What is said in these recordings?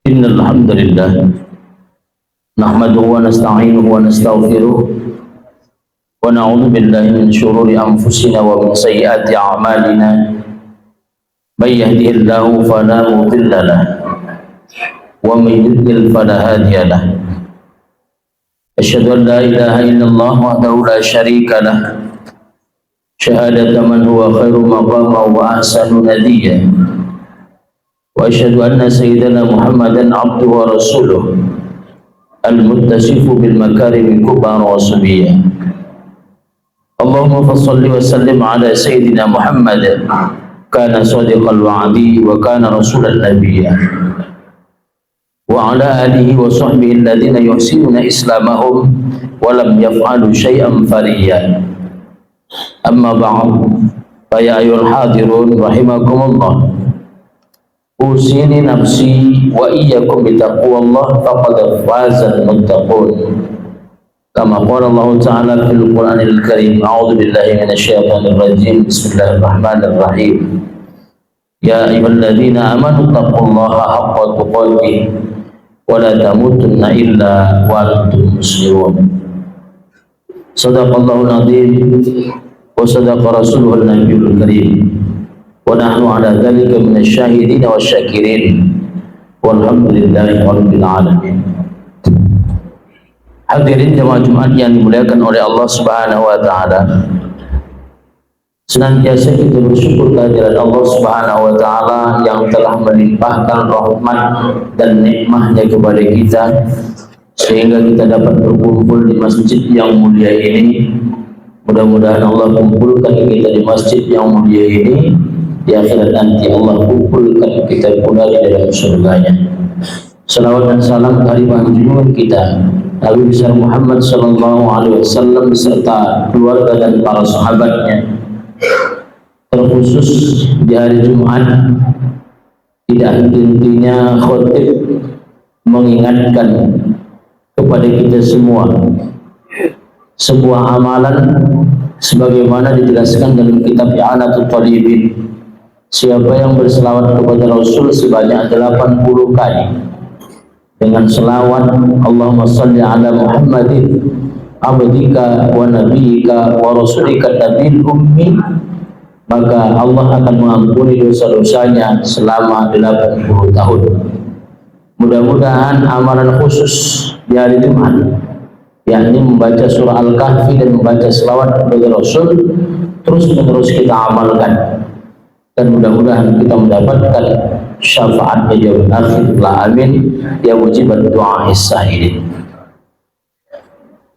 Innal hamdalillah nahmaduhu wa nasta'inuhu wa nastaghfiruh wa na'udzu billahi min shururi anfusina wa min sayyiati a'malina may yahdihillahu fala mudilla lahu wa may yudlil fala hadiya lahu asyhadu an la ilaha illallah wahdahu la syarika lahu syahadatan man huwa khairu maqama wa ahsanu nadiyya wa asyhadu anna sayyidana Muhammadan abduhu wa rasuluh al-muttasifu bil makarimi kubar wa subiyya. Allahumma fassalli wa sallim ala sayyidina Muhammad kana sadiqal wa'di wa kana rasulan nabiyya wa ala alihi wa sahbihi alladhina yuhsinuna islamahum wa lam yaf'alu syai'an fariyya. Amma ba'd, fa ya ayyuhal hadirun rahimakumullah, usini nafsi wa iyyakum bitaqwallah faqad fazal muttaqun. Kama qala Allah Ta'ala fil Qur'anil Karim, a'udzu billahi minasyaitonir rajim. Bismillahirrahmanirrahim. Ya ayyuhalladzina amanu taqullaha haqqa tuqatih wa la tamutunna illa wa antum muslimun. Sadaqallahul azim wa sadaqa rasuluhun nabiyul karim. Wa nahnu ala dzalika minasyahidin wasyakirin walhamdulillahi rabbil alamin. Hadirin jemaah Jumat yang dimuliakan oleh Allah Subhanahu wa taala, senantiasa kita bersyukur kehadirat Allah Subhanahu wa taala yang telah melimpahkan rahmat dan nikmahnya kepada kita sehingga kita dapat berkumpul di masjid yang mulia ini. Mudah-mudahan Allah kumpulkan kita di masjid yang mulia ini, di akhirat nanti Allah kumpulkan kita pula di dalam surganya. Salawat dan salam kehadiran junjungan kita Nabi besar Muhammad sallallahu alaihi wasallam beserta keluarga dan para sahabatnya, terkhusus di hari Jumat tidak henti-hentinya khotib mengingatkan kepada kita semua sebuah amalan sebagaimana dijelaskan dalam kitab I'anatul Talibin. Siapa yang berselawat kepada Rasul sebanyak 80 kali dengan selawat Allahumma salli ala Muhammadin abdika wa nabiyyika wa rasulika nabil ummi, maka Allah akan mengampuni dosa-dosanya selama 80 tahun. Mudah-mudahan amalan khusus di hari Jumat, yakni membaca surah Al-Kahfi dan membaca selawat kepada Rasul, terus-menerus kita amalkan, dan mudah-mudahan kita mendapatkan syafaatnya jauh akhir. Amin ya mujibat du'a as-sa'ilin.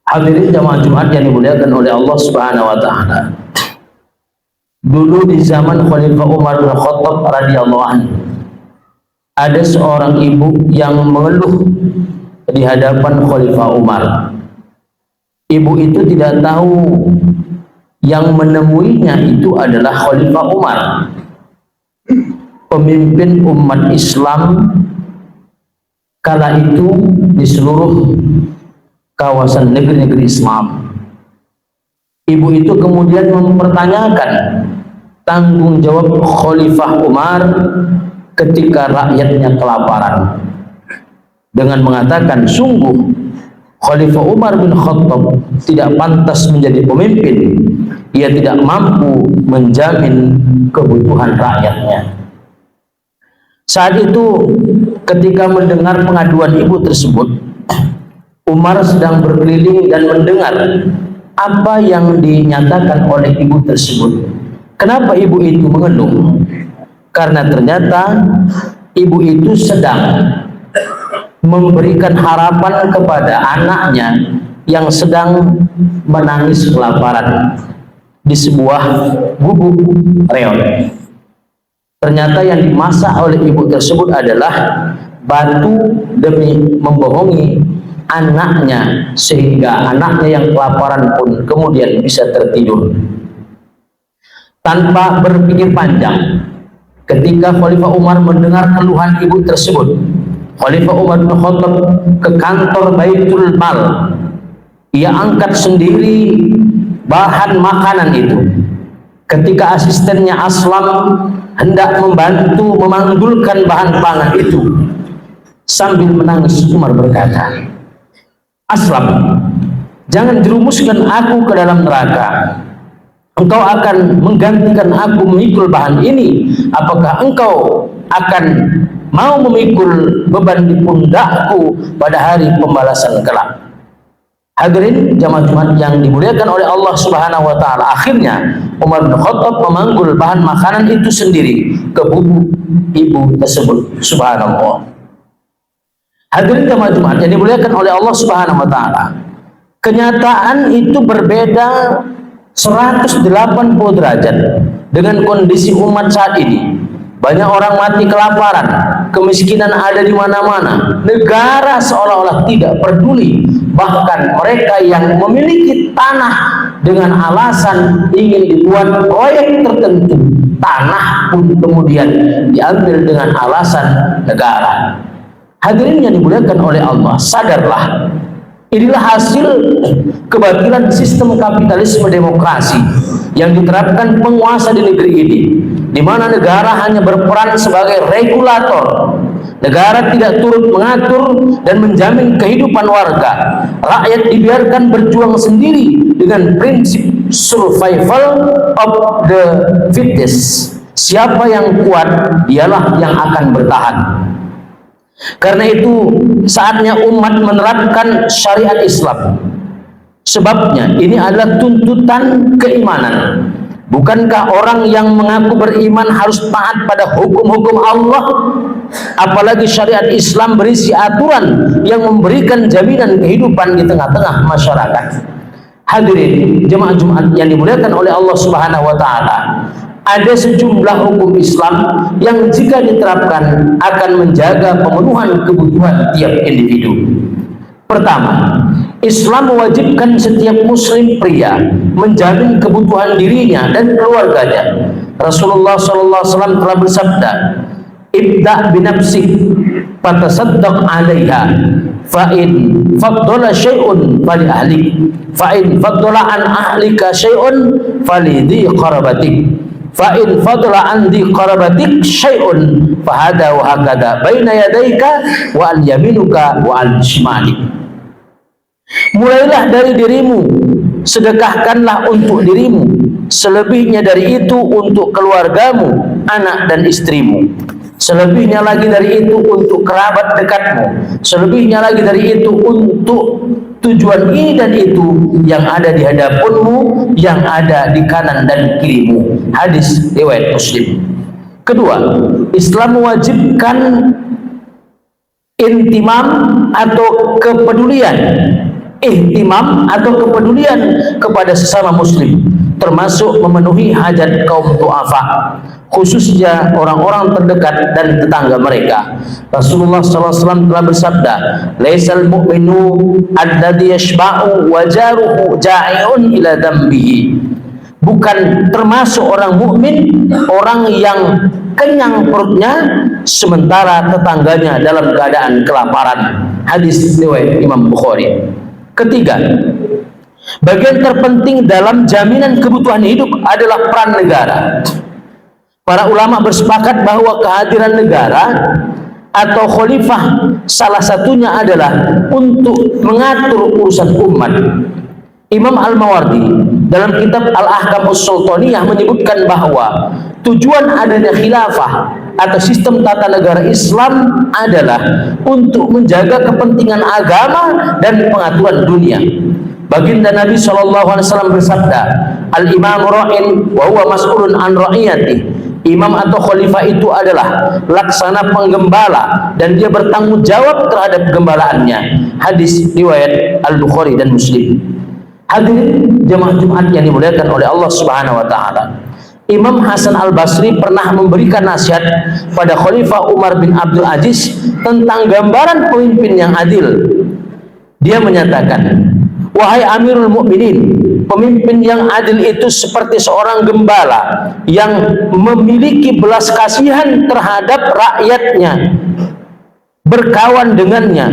Hadirin jamaah Jumat yang dimuliakan oleh Allah Subhanahu wa taala, dulu di zaman Khalifah Umar bin Khattab radhiyallahu anhu, ada seorang ibu yang mengeluh di hadapan Khalifah Umar. Ibu itu tidak tahu yang menemuinya itu adalah Khalifah Umar, pemimpin umat Islam kala itu di seluruh kawasan negeri-negeri Islam. Ibu itu kemudian mempertanyakan tanggung jawab Khalifah Umar ketika rakyatnya kelaparan dengan mengatakan, sungguh Khalifah Umar bin Khattab tidak pantas menjadi pemimpin, ia tidak mampu menjamin kebutuhan rakyatnya. Saat itu ketika mendengar pengaduan ibu tersebut, Umar sedang berkeliling dan mendengar apa yang dinyatakan oleh ibu tersebut. Kenapa ibu itu mengeluh? Karena ternyata ibu itu sedang memberikan harapan kepada anaknya yang sedang menangis kelaparan di sebuah gubuk reot. Ternyata yang dimasak oleh ibu tersebut adalah batu demi membohongi anaknya, sehingga anaknya yang kelaparan pun kemudian bisa tertidur. Tanpa berpikir panjang, ketika Khalifah Umar mendengar keluhan ibu tersebut, Khalifah Umar bin Khattab ke kantor Baitul Mal. Ia angkat sendiri bahan makanan itu. Ketika asistennya Aslam hendak membantu memanggulkan bahan pangan itu, Sambil menangis Umar berkata, Aslam, jangan jerumuskan aku ke dalam neraka. Engkau akan menggantikan aku memikul bahan ini. Apakah engkau akan mau memikul beban di pundakku pada hari pembalasan kelak? Hadirin jamaah Jumat yang dimuliakan oleh Allah Subhanahu wa taala, akhirnya Umar bin Khattab memanggul bahan makanan itu sendiri ke bubuk ibu tersebut. Subhanallah. Hadirin jamaah Jumat yang dimuliakan oleh Allah Subhanahu wa taala, kenyataan itu berbeda 180 derajat dengan kondisi umat saat ini. Banyak orang mati kelaparan, kemiskinan ada di mana-mana. Negara seolah-olah tidak peduli. Bahkan mereka yang memiliki tanah dengan alasan ingin dibuat proyek tertentu, tanah pun kemudian diambil dengan alasan negara. Hadirin yang dimuliakan oleh Allah, sadarlah, inilah hasil kebatilan sistem kapitalisme demokrasi yang diterapkan penguasa di negeri ini, di mana negara hanya berperan sebagai regulator. Negara tidak turut mengatur dan menjamin kehidupan warga. Rakyat dibiarkan berjuang sendiri dengan prinsip survival of the fittest. Siapa yang kuat, dialah yang akan bertahan. Karena itu saatnya umat menerapkan syariat Islam. Sebabnya ini adalah tuntutan keimanan. Bukankah orang yang mengaku beriman harus taat pada hukum-hukum Allah? Apalagi syariat Islam berisi aturan yang memberikan jaminan kehidupan di tengah-tengah masyarakat. Hadirin jemaah Jumat yang dimuliakan oleh Allah Subhanahu wa taala, ada sejumlah hukum Islam yang jika diterapkan akan menjaga pemenuhan kebutuhan tiap individu. Pertama, Islam mewajibkan setiap muslim pria menjamin kebutuhan dirinya dan keluarganya. Rasulullah SAW telah bersabda, "Ibda' binafsik fatasaddaq 'alaiha fa'in faddala syai'un fali ahlik fa'in faddala an ahlika syai'un fali dhi qarabatik fa'in fadla andi qarabatik syai'un fahada wa hakada baina yadaika wa an yaminuka wa an shimalik." Mulailah dari dirimu, sedekahkanlah untuk dirimu, selebihnya dari itu untuk keluargamu, anak dan istrimu, selebihnya lagi dari itu untuk kerabat dekatmu, selebihnya lagi dari itu untuk tujuan ini dan itu yang ada di hadapanmu, yang ada di kanan dan kirimu. Hadis riwayat Muslim. Kedua, Islam mewajibkan ihtimam atau kepedulian kepada sesama muslim, termasuk memenuhi hajat kaum du'afa, khususnya orang-orang terdekat dan tetangga mereka. Rasulullah SAW telah bersabda, "Laisal mu'minu alladhi yashba'u wa jaruhu ja'i'un ila dambihi." Bukan termasuk orang mukmin orang yang kenyang perutnya sementara tetangganya dalam keadaan kelaparan. Hadis riwayat Imam Bukhari. Ketiga, bagian terpenting dalam jaminan kebutuhan hidup adalah peran negara. Para ulama bersepakat bahwa kehadiran negara atau khalifah salah satunya adalah untuk mengatur urusan umat. Imam Al-Mawardi dalam kitab Al-Ahkam Sultaniyah menyebutkan bahwa tujuan adanya khilafah atau sistem tata negara Islam adalah untuk menjaga kepentingan agama dan pengaturan dunia. Baginda Nabi SAW bersabda, "Al-imam ra'in wa huwa mas'ulun an ra'iyati." Imam atau khalifah itu adalah laksana penggembala dan dia bertanggung jawab terhadap gembalaannya. Hadis riwayat Al-Bukhari dan Muslim. Hadirin jemaah Jumat yang dimuliakan oleh Allah Subhanahu wa taala, Imam Hasan Al-Basri pernah memberikan nasihat pada Khalifah Umar bin Abdul Aziz tentang gambaran pemimpin yang adil. Dia menyatakan, "Wahai Amirul Mukminin, pemimpin yang adil itu seperti seorang gembala yang memiliki belas kasihan terhadap rakyatnya, berkawan dengannya,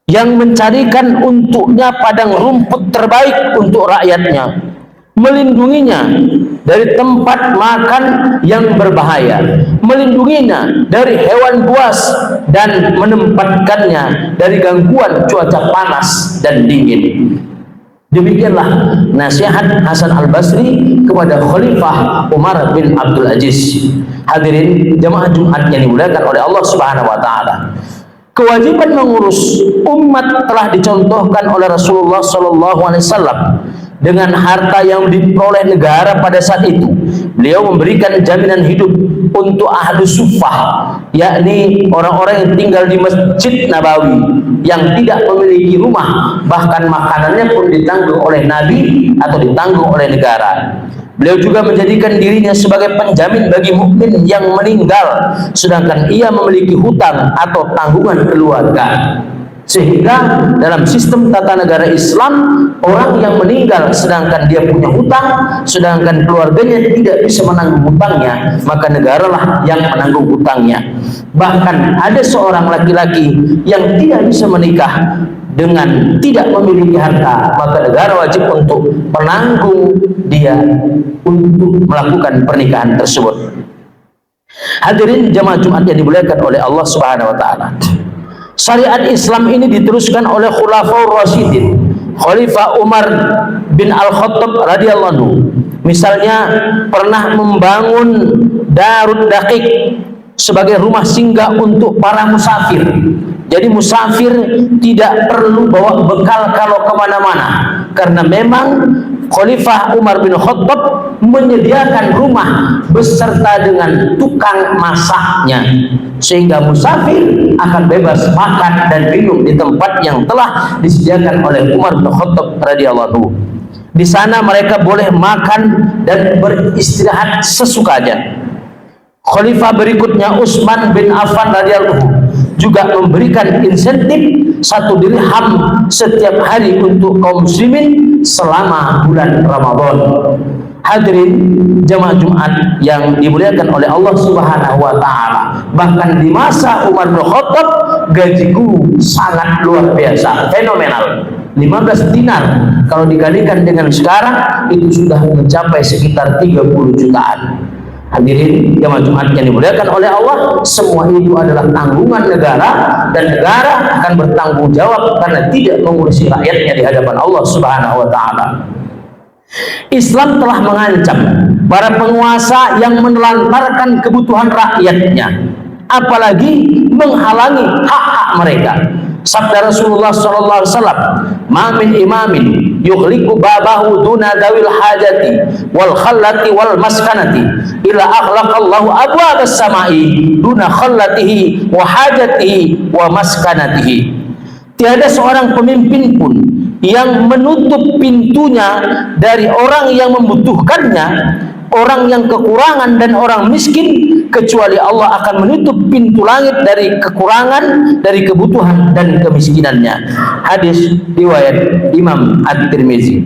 yang mencarikan untuknya padang rumput terbaik untuk rakyatnya, melindunginya dari tempat makan yang berbahaya, melindunginya dari hewan buas, dan menempatkannya dari gangguan cuaca panas dan dingin. Demikianlah nasihat Hasan Al-Basri kepada Khalifah Umar bin Abdul Aziz. Hadirin jemaah Jumat yang dimuliakan oleh Allah Subhanahu wa taala. Kewajiban mengurus umat telah dicontohkan oleh Rasulullah sallallahu alaihi wasallam dengan harta yang diperoleh negara pada saat itu. Beliau memberikan jaminan hidup untuk ahlu suffah, yakni orang-orang yang tinggal di Masjid Nabawi yang tidak memiliki rumah, bahkan makanannya pun ditanggung oleh Nabi atau ditanggung oleh negara. Beliau juga menjadikan dirinya sebagai penjamin bagi mukmin yang meninggal sedangkan ia memiliki hutang atau tanggungan keluarga. Sehingga dalam sistem tata negara Islam, orang yang meninggal sedangkan dia punya hutang, sedangkan keluarganya tidak bisa menanggung hutangnya, maka negaralah yang menanggung hutangnya. Bahkan ada seorang laki-laki yang tidak bisa menikah dengan tidak memiliki harta, maka negara wajib untuk menanggung dia untuk melakukan pernikahan tersebut. Hadirin jemaah Jumat yang dimuliakan oleh Allah Subhanahu wa taala. Syariat Islam ini diteruskan oleh Khulafaur Rasyidin, Khalifah Umar bin Al-Khattab radhiyallahu anhu. Misalnya pernah membangun Darud Daqiq sebagai rumah singgah untuk para musafir. Jadi musafir tidak perlu bawa bekal kalau kemana-mana, karena memang Khalifah Umar bin Khattab menyediakan rumah beserta dengan tukang masaknya, sehingga musafir akan bebas makan dan minum di tempat yang telah disediakan oleh Umar bin Khattab radhiyallahu anhu. Di sana mereka boleh makan dan beristirahat sesukanya. Khalifah berikutnya Utsman bin Affan radhiyallahu anhu juga memberikan insentif 1 dirham setiap hari untuk kaum muslimin selama bulan Ramadan. Hadirin jemaah Jumat yang dimuliakan oleh Allah Subhanahu wa taala, bahkan di masa Umar bin Khattab gajiku sangat luar biasa, fenomenal. 15 dinar kalau dikalikan dengan sekarang itu sudah mencapai sekitar 30 jutaan. Hadirin jemaah Jumat yang dimuliakan oleh Allah, semua itu adalah tanggungan negara, dan negara akan bertanggung jawab karena tidak mengurusi rakyatnya di hadapan Allah Subhanahu wa taala. Islam telah mengancam para penguasa yang menelantarkan kebutuhan rakyatnya, apalagi menghalangi hak-hak mereka. Sabda Rasulullah sallallahu alaihi wasallam, "Ma min imamin yughliqu babahu duna dawil hajati wal khallati wal maskanati illa aghlaqallahu abwabas samai duna khallatihi wa hajatihi wa maskanatihi." Tiada seorang pemimpin pun yang menutup pintunya dari orang yang membutuhkannya, orang yang kekurangan dan orang miskin, kecuali Allah akan menutup pintu langit dari kekurangan, dari kebutuhan dan kemiskinannya. Hadis riwayat Imam At-Tirmizi.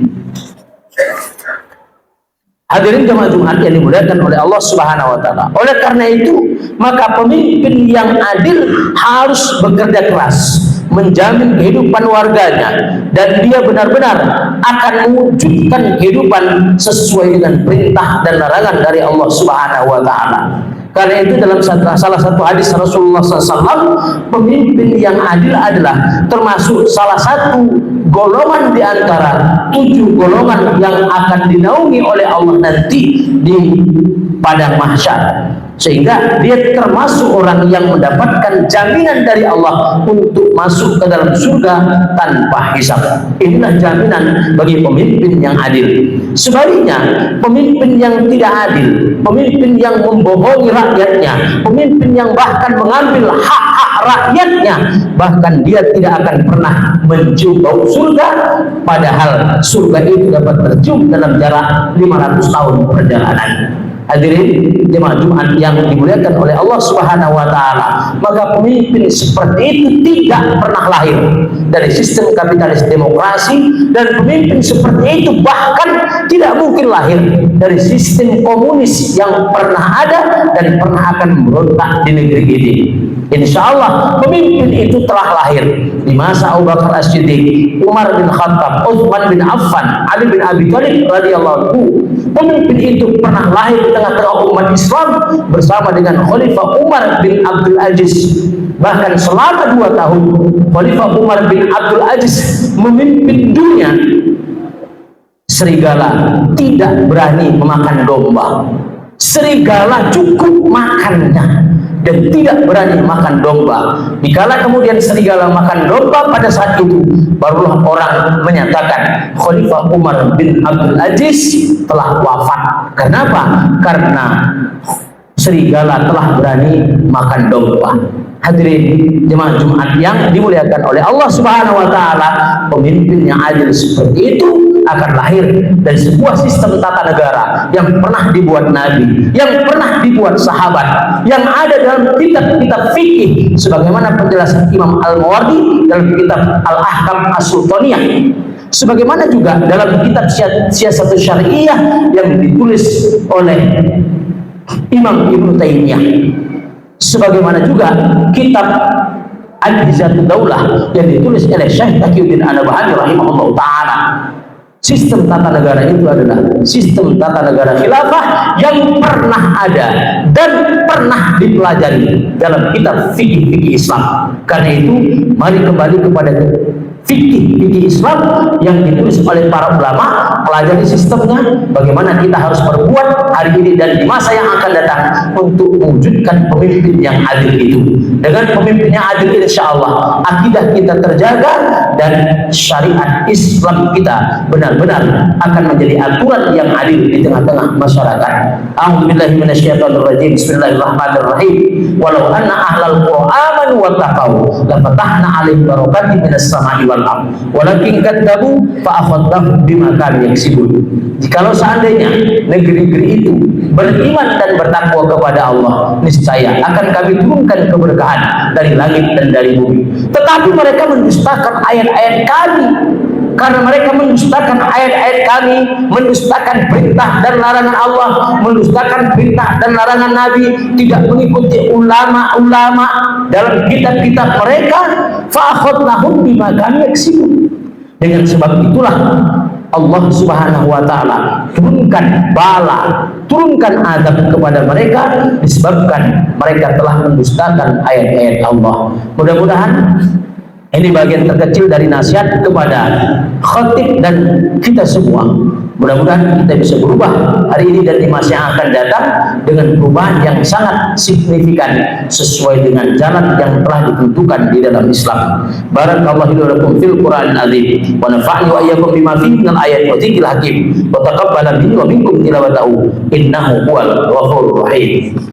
Hadirin jemaah Jumat yang dimuliakan oleh Allah Subhanahu wa taala. Oleh karena itu, maka pemimpin yang adil harus bekerja keras menjamin kehidupan warganya, dan dia benar-benar akan mewujudkan kehidupan sesuai dengan perintah dan larangan dari Allah Subhanahu wa taala. Karena itu dalam salah satu hadis Rasulullah SAW, pemimpin yang adil adalah termasuk salah satu golongan di antara 7 golongan yang akan dinaungi oleh Allah nanti di padang mahsyar, sehingga dia termasuk orang yang mendapatkan jaminan dari Allah untuk masuk ke dalam surga tanpa hisab. Inilah jaminan bagi pemimpin yang adil. Sebaliknya, pemimpin yang tidak adil, pemimpin yang membohongi rakyatnya, pemimpin yang bahkan mengambil hak-hak rakyatnya, bahkan dia tidak akan pernah mencium bau surga, padahal surga itu dapat tercium dalam jarak 500 tahun perjalanan. Hadirin jemaah Jumat yang dimuliakan oleh Allah Subhanahu wa taala, maka pemimpin seperti itu tidak pernah lahir dari sistem kapitalis demokrasi, dan pemimpin seperti itu bahkan tidak mungkin lahir dari sistem komunis yang pernah ada dan pernah akan memberontak di negeri ini. Insya Allah pemimpin itu telah lahir di masa Abu Bakar As-Siddiq, Umar bin Khattab, Utsman bin Affan, Ali bin Abi Thalib radhiyallahu anhu. Pemimpin itu pernah lahir di tengah-tengah umat Islam bersama dengan Khalifah Umar bin Abdul Aziz. Bahkan selama 2 tahun Khalifah Umar bin Abdul Aziz memimpin dunia, serigala tidak berani memakan domba. Serigala cukup makannya dan tidak berani makan domba. Dikala kemudian serigala makan domba, pada saat itu barulah orang menyatakan Khalifah Umar bin Abdul Aziz telah wafat. Kenapa? Karena serigala telah berani makan domba. Hadirin jemaah Jumat yang dimuliakan oleh Allah Subhanahu wa taala, pemimpin yang adil seperti itu akan lahir dari sebuah sistem tata negara yang pernah dibuat Nabi, yang pernah dibuat sahabat, yang ada dalam kitab-kitab fikih sebagaimana penjelasan Imam Al-Mawardi dalam kitab Al-Ahkam As-Sultaniyah, sebagaimana juga dalam kitab Siyasatul Syariah yang ditulis oleh Imam Ibnu Taimiyah, sebagaimana juga kitab Al-Hizatul Daulah yang ditulis oleh Syekh Taqiyuddin An-Nabhani rahimahullah ta'ala. Sistem tata negara itu adalah sistem tata negara khilafah yang pernah ada dan pernah dipelajari dalam kitab fikih Islam. Karena itu mari kembali kepada fikih Islam yang ditulis oleh para ulama, pelajari sistemnya, bagaimana kita harus berbuat hari ini dan di masa yang akan datang untuk mewujudkan pemimpin yang adil itu. Dengan pemimpin yang adil, insya Allah akidah kita terjaga dan syariat Islam kita benar-benar akan menjadi aturan yang adil di tengah-tengah masyarakat. A'udzubillahi minasyaitonirrajim. Bismillahirrahmanirrahim. Walau anna ahlal qur'an wa taqaw la fatahna 'alaihim barakatin minas sama'i wal ardh walakin kadzabu fa akhadnahum bima kanu yaksibun. Jikalau seandainya negeri-negeri itu beriman dan bertakwa kepada Allah, niscaya akan kami turunkan keberkahan dari langit dan dari bumi. Tetapi mereka mendustakan ayat-ayat kami. Karena mereka mendustakan ayat-ayat kami, mendustakan perintah dan larangan Allah, mendustakan perintah dan larangan Nabi, tidak mengikuti ulama-ulama dalam kitab-kitab mereka, fa'akhadnahum bima kanu yaksibun. Dengan sebab itulah Allah Subhanahu wa taala turunkan bala, turunkan azab kepada mereka disebabkan mereka telah mendustakan ayat-ayat Allah. Mudah-mudahan ini bagian terkecil dari nasihat kepada khatib dan kita semua. Mudah-mudahan kita bisa berubah hari ini dan di masa yang akan datang dengan perubahan yang sangat signifikan sesuai dengan jalan yang telah ditentukan di dalam Islam. Barakallahu lakum fil Qur'anil azim wa nafa'ni wa iyyakum bima fihi minal ayati wa dzikril hakim wa taqabbala minni wa minkum tilawatahu innahu huwal ghafurur rahim.